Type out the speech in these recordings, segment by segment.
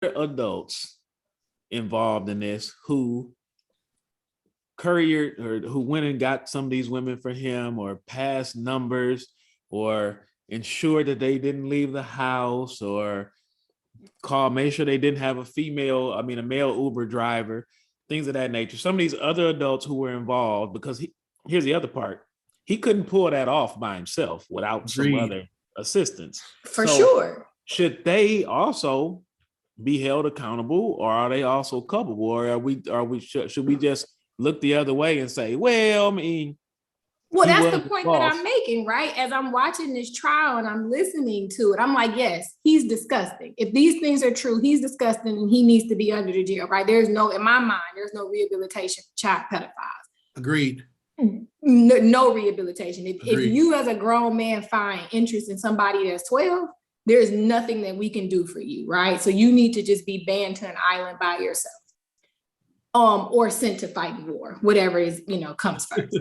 adults involved in this who couriered or who went and got some of these women for him or passed numbers or ensured that they didn't leave the house or made sure they didn't have a male Uber driver, things of that nature. Some of these other adults who were involved, because here's the other part. He couldn't pull that off by himself without some other assistance. For sure. Should they also be held accountable, or are they also culpable, or should we just look the other way and say, well, I mean, well, that's the point that I'm making, right? As I'm watching this trial and I'm listening to it, I'm like, yes, he's disgusting. If these things are true, he's disgusting and he needs to be under the jail, right? In my mind, there's no rehabilitation for child pedophiles. Agreed. No rehabilitation. If you as a grown man find interest in somebody that's 12, there's nothing that we can do for you, right? So you need to just be banned to an island by yourself. Or sent to fight war, whatever is, comes first.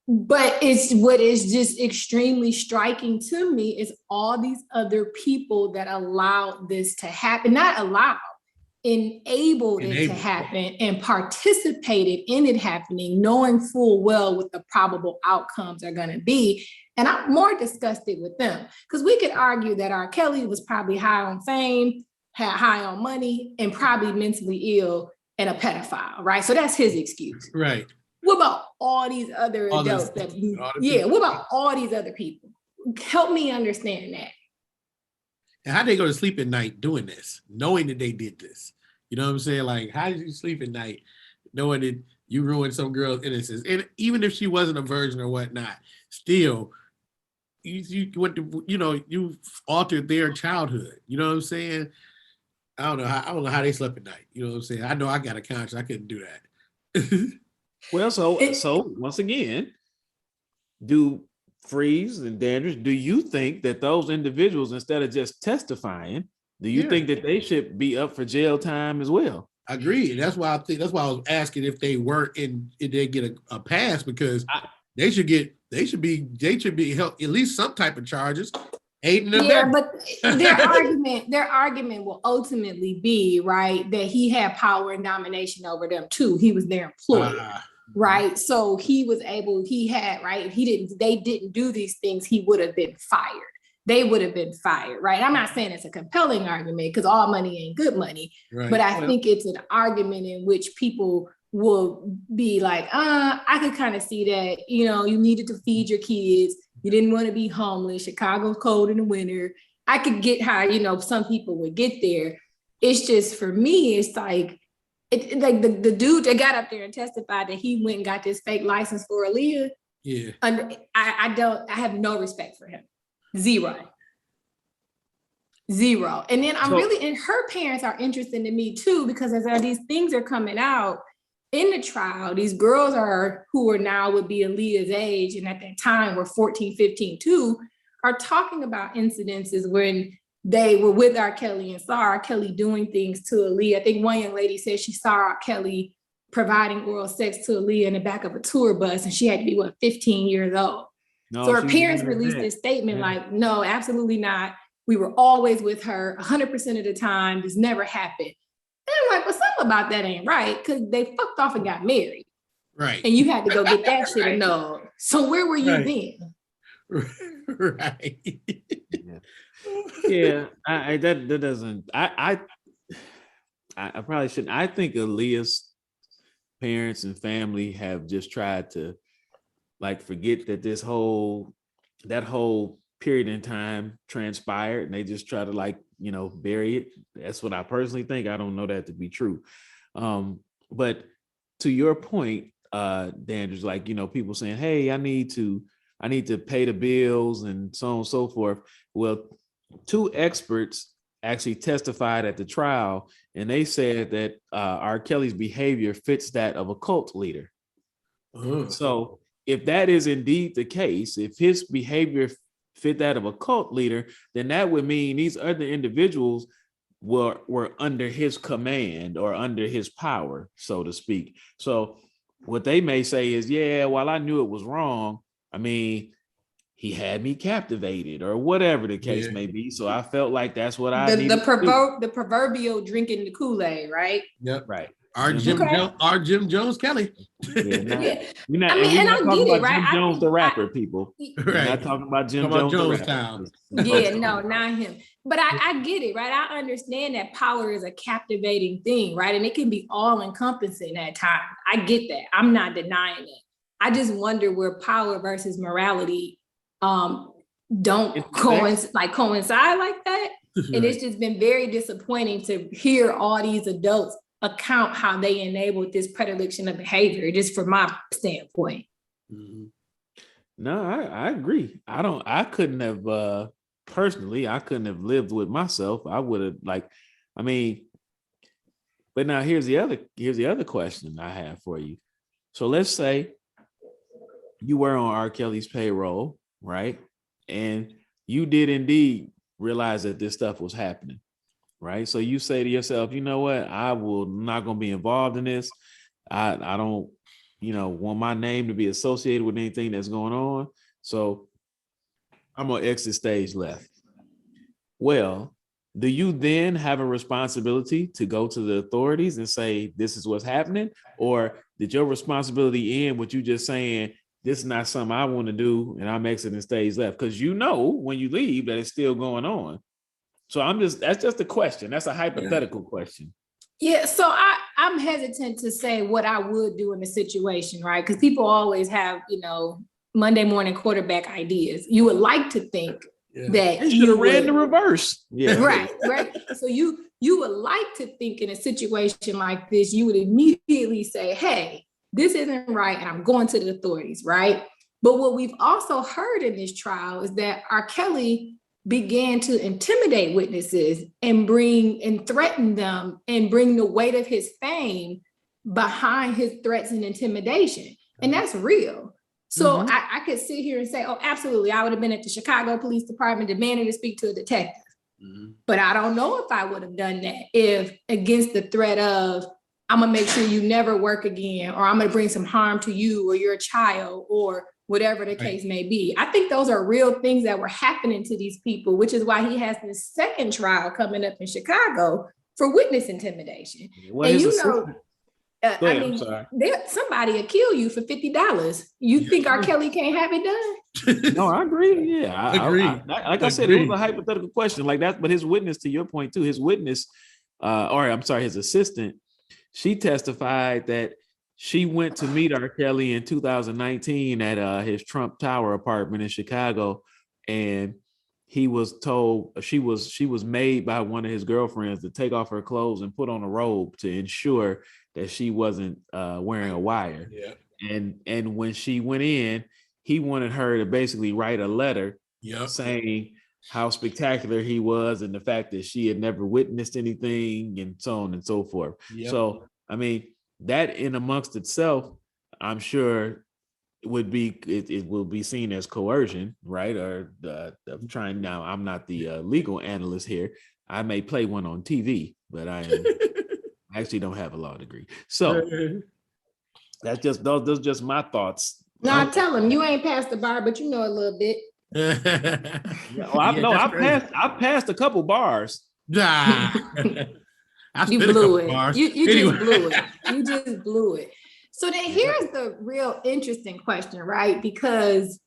But what is just extremely striking to me is all these other people that allowed this to happen, not allowed, enabled it to happen and participated in it happening, knowing full well what the probable outcomes are going to be. And I'm more disgusted with them because we could argue that R. Kelly was probably high on fame, had high on money, and probably mentally ill and a pedophile, right? So that's his excuse. Right. What about all these other adults what about all these other people? Help me understand that. And how they go to sleep at night doing this, knowing that they did this? You know what I'm saying? Like, how did you sleep at night knowing that you ruined some girl's innocence? And even if she wasn't a virgin or whatnot, still, you altered their childhood. You know what I'm saying? I don't know how they slept at night. You know what I'm saying? I know I got a conscience. I couldn't do that. Well, so once again, do Freeze and Dandridge, do you think that those individuals, instead of just testifying, do you think that they should be up for jail time as well? Agreed. That's why I was asking if they weren't if they get a pass, because they should be held at least some type of charges. But their argument will ultimately be, right, that he had power and domination over them too. He was their employee, right? So if they didn't do these things, he would have been fired. They would have been fired, right? I'm not saying it's a compelling argument because all money ain't good money, right. But I think it's an argument in which people will be like, I could kind of see that, you needed to feed your kids. You didn't want to be homeless. Chicago's cold in the winter. I could get how, some people would get there. It's just, for me, it's like the dude that got up there and testified that he went and got this fake license for Aaliyah. Yeah. I have no respect for him. Zero. And then and her parents are interesting to me too, because as these things are coming out in the trial, these girls who are now would be Aaliyah's age, and at that time were 14, 15 too, are talking about incidences when they were with R. Kelly and saw R. Kelly doing things to Aaliyah. I think one young lady said she saw R. Kelly providing oral sex to Aaliyah in the back of a tour bus, and she had to be 15 years old. No, so her parents released this statement like, no, absolutely not. We were always with her 100% of the time. This never happened. And I'm like, well, something about that ain't right, because they fucked off and got married. Right. And you had to go get that shit annulled. So where were you then? Right. Yeah. That doesn't. I probably shouldn't. I think Aaliyah's parents and family have just tried to forget that that whole period in time transpired, and they just try to bury it. That's what I personally think. I don't know that to be true. But to your point, Dandridge, people saying, hey, I need to pay the bills and so on and so forth. Well, two experts actually testified at the trial, and they said that R. Kelly's behavior fits that of a cult leader. So if that is indeed the case, if his behavior fit that of a cult leader, then that would mean these other individuals were under his command or under his power, so to speak. So what they may say is, yeah, while I knew it was wrong, I mean, he had me captivated or whatever the case may be. So I felt like that's what I The needed to do. the proverbial drinking the Kool-Aid, right? Yep. Right. Our Jim Jones Kelly. Yeah, Yeah. we're not, I mean, we're and not I talking get it, about right? Jim Jones the rapper, people. We're Right. not talking about Jim Talking about Jones the rapper. Jonestown. Yeah, no, not him. But I get it, right? I understand that power is a captivating thing, right? And it can be all encompassing at times. I get that. I'm not denying it. I just wonder where power versus morality don't coincide like that. And it's just been very disappointing to hear all these adults account how they enabled this predilection of behavior, just from my standpoint. Mm-hmm. No, I agree. I couldn't have personally, I couldn't have lived with myself. I would have but now here's the other question I have for you. So let's say you were on R. Kelly's payroll, right? And you did indeed realize that this stuff was happening, right? So you say to yourself, you know what? I will not going to be involved in this. I don't, want my name to be associated with anything that's going on. So I'm going to exit stage left. Well, do you then have a responsibility to go to the authorities and say, this is what's happening? Or did your responsibility end with you just saying, this is not something I want to do and I'm exiting stage left? Because when you leave that it's still going on. So that's just a question. That's a hypothetical question. Yeah, so I'm hesitant to say what I would do in the situation, right? Because people always have, Monday morning quarterback ideas. You would like to think that you ran the reverse. Yeah. Right. So you would like to think in a situation like this, you would immediately say, hey, this isn't right, and I'm going to the authorities, right? But what we've also heard in this trial is that R. Kelly began to intimidate witnesses and threaten them and bring the weight of his fame behind his threats and intimidation. And that's real. So I could sit here and say, oh, absolutely, I would have been at the Chicago Police Department demanding to speak to a detective. But I don't know if I would have done that if against the threat of, I'm gonna make sure you never work again, or I'm gonna bring some harm to you or your child, or whatever the case may be. I think those are real things that were happening to these people, which is why he has this second trial coming up in Chicago for witness intimidation. Somebody will kill you for $50. You think R. Kelly can't have it done? No, I agree. Yeah, I agree. I said, it was a hypothetical question like that, but his witness, to your point too, his assistant, she testified that she went to meet R. Kelly in 2019 at his Trump Tower apartment in Chicago, and he was told she was made by one of his girlfriends to take off her clothes and put on a robe to ensure that she wasn't wearing a wire. Yeah. And when she went in, he wanted her to basically write a letter saying how spectacular he was and the fact that she had never witnessed anything and so on and so forth. Yep. So, that in amongst itself, I'm sure it will be seen as coercion, right? Or I'm trying now. I'm not the legal analyst here. I may play one on TV, but I actually don't have a law degree. So that's just those just my thoughts. No, I tell him you ain't passed the bar, but you know a little bit. I passed a couple bars. Nah. You blew it. Just blew it. You just blew it. So then here's the real interesting question, right? Because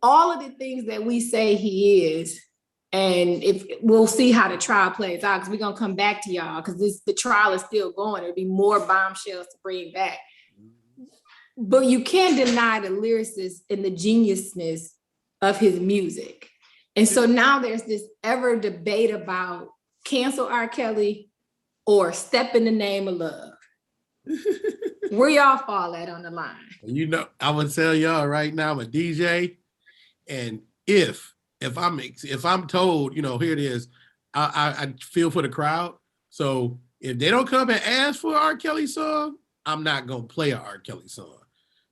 all of the things that we say he is, and if we'll see how the trial plays out, because we're gonna come back to y'all, because the trial is still going. There'll be more bombshells to bring back. But you can't deny the lyricist and the geniusness of his music. And so now there's this ever debate about cancel R. Kelly or step in the name of love. Where y'all fall at on the line? I would tell y'all right now, I'm a DJ, and if I'm told, here it is, I feel for the crowd. So if they don't come and ask for an R. Kelly song, I'm not gonna play an R. Kelly song.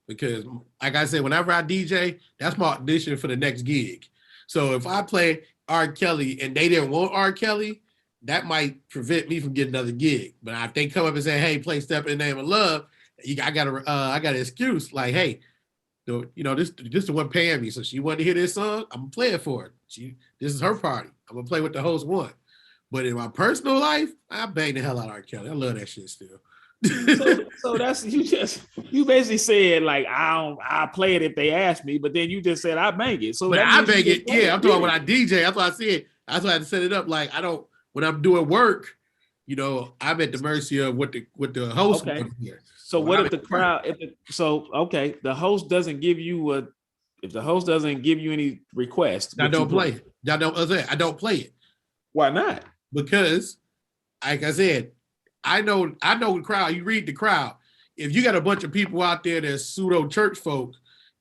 Because like I said, whenever I DJ, that's my audition for the next gig. So if I play R. Kelly and they didn't want R. Kelly, that might prevent me from getting another gig. But if they come up and say, hey, play Step in the Name of Love, I got an excuse like, hey, this the one paying me, so she wanted to hear this song. I'm gonna play it for her. This is her party. I'm gonna play what the host want. But in my personal life, I bang the hell out of R. Kelly. I love that shit still. So that's you basically said like I'll play it if they ask me, but then you just said I bang it. So but I bang it. Yeah, I'm talking when I DJ. That's what I said. That's why I had to set it up. Like I don't when I'm doing work, I'm at the mercy of what the host wants here. So what if the crowd? The host doesn't give you if the host doesn't give you any requests, I don't play it. I don't play it. Why not? Because, like I said, I know the crowd. You read the crowd. If you got a bunch of people out there that's pseudo church folk,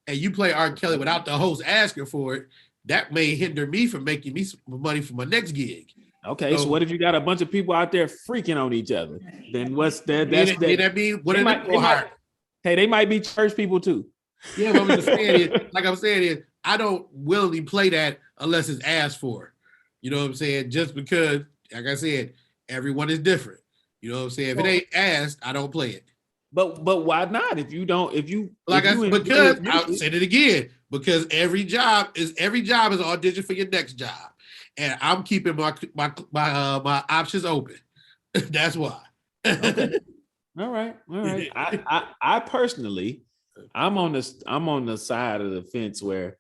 and you play R. Kelly without the host asking for it, that may hinder me from making me some money for my next gig. Okay, so what if you got a bunch of people out there freaking on each other? Then what's that? They might be church people too. Yeah, what I'm saying is, I don't willingly play that unless it's asked for. You know what I'm saying? Just because, like I said, everyone is different. You know what I'm saying? If it ain't asked, I don't play it. But why not? I'll say it again, because every job is an audition for your next job. And I'm keeping my options open. That's why. Okay. All right. I personally, I'm on the side of the fence where,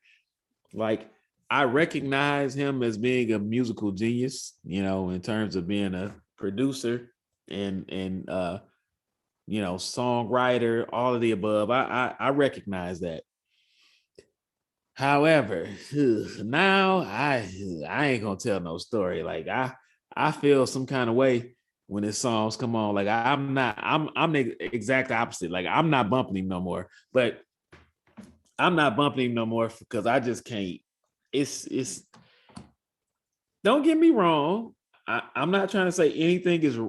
like, I recognize him as being a musical genius, in terms of being a producer and songwriter, all of the above. I recognize that. However, now I ain't gonna tell no story. Like I feel some kind of way when his songs come on. Like I'm the exact opposite. Like I'm not bumping him no more. But I'm not bumping him no more because I just can't. It's. Don't get me wrong. I'm not trying to say anything is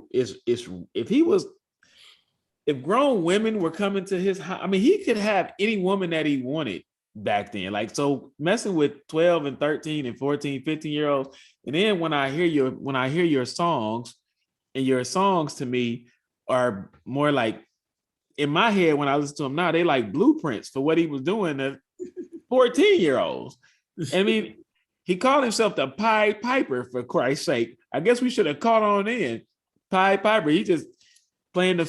if grown women were coming to his house, I mean, he could have any woman that he wanted back then. Like, so messing with 12 and 13 and 14, 15-year-olds. And then when I hear your songs, and your songs to me are more like, in my head, when I listen to them now, they like blueprints for what he was doing to 14-year-olds. I mean, he called himself the Pied Piper, for Christ's sake. I guess we should have caught on in. Pied Piper. He just playing the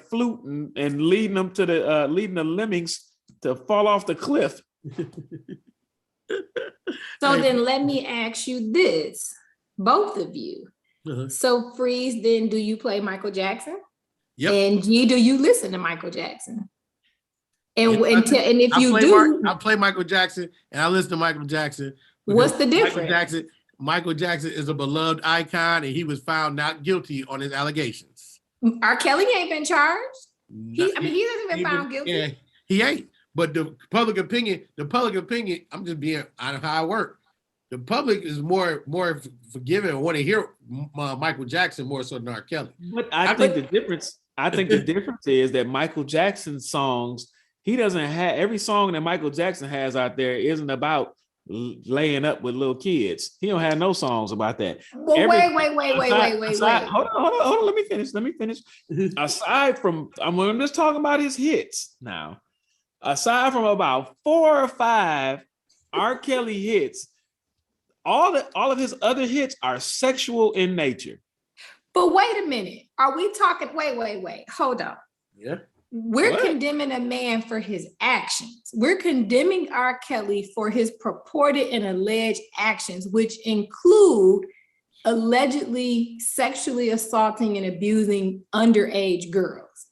flute and leading the lemmings to fall off the cliff. So then let me ask you this, both of you. Uh-huh. So Freeze, then do you play Michael Jackson? Yep. And G, do you listen to Michael Jackson? And if you do, I play Michael Jackson and I listen to Michael Jackson. What's the difference? Michael Jackson is a beloved icon, and he was found not guilty on his allegations. R. Kelly ain't been charged. He hasn't been found guilty. Yeah, he ain't. But the public opinion, I'm just being out of how I work. The public is more forgiving and want to hear Michael Jackson more so than R. Kelly. But I think the difference is that Michael Jackson's songs, he doesn't have, every song that Michael Jackson has out there isn't about laying up with little kids. He don't have no songs about that. Well, wait. Hold on. Let me finish. Aside from, I'm just talking about his hits now. Aside from about 4 or 5 R. Kelly hits, all of his other hits are sexual in nature. But wait a minute. Are we talking? Wait. Hold on. Yeah. We're condemning a man for his actions. We're condemning R. Kelly for his purported and alleged actions, which include allegedly sexually assaulting and abusing underage girls.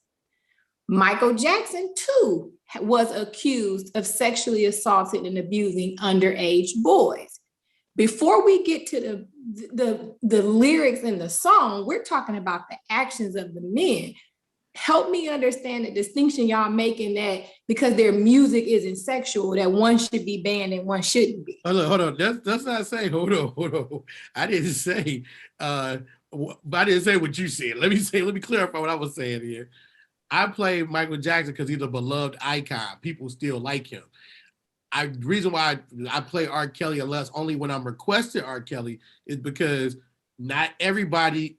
Michael Jackson, too, was accused of sexually assaulting and abusing underage boys. Before we get to the lyrics in the song, we're talking about the actions of the men. Help me understand the distinction y'all making, that because their music isn't sexual, that one should be banned and one shouldn't be. Hold on. That's not saying, hold on. I didn't say what you said. Let me clarify what I was saying here. I play Michael Jackson because he's a beloved icon. People still like him. The reason why I play R. Kelly unless only when I'm requested R. Kelly is because not everybody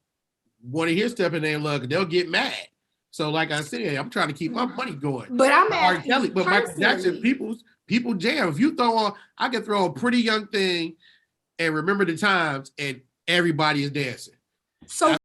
want to hear Step in Their Love. They'll get mad. So like I said, I'm trying to keep my money going. But I'm R. asking Kelly, you but Michael Jackson, personally. people jam. If you throw on, I can throw a Pretty Young Thing and Remember the Times, and everybody is dancing. So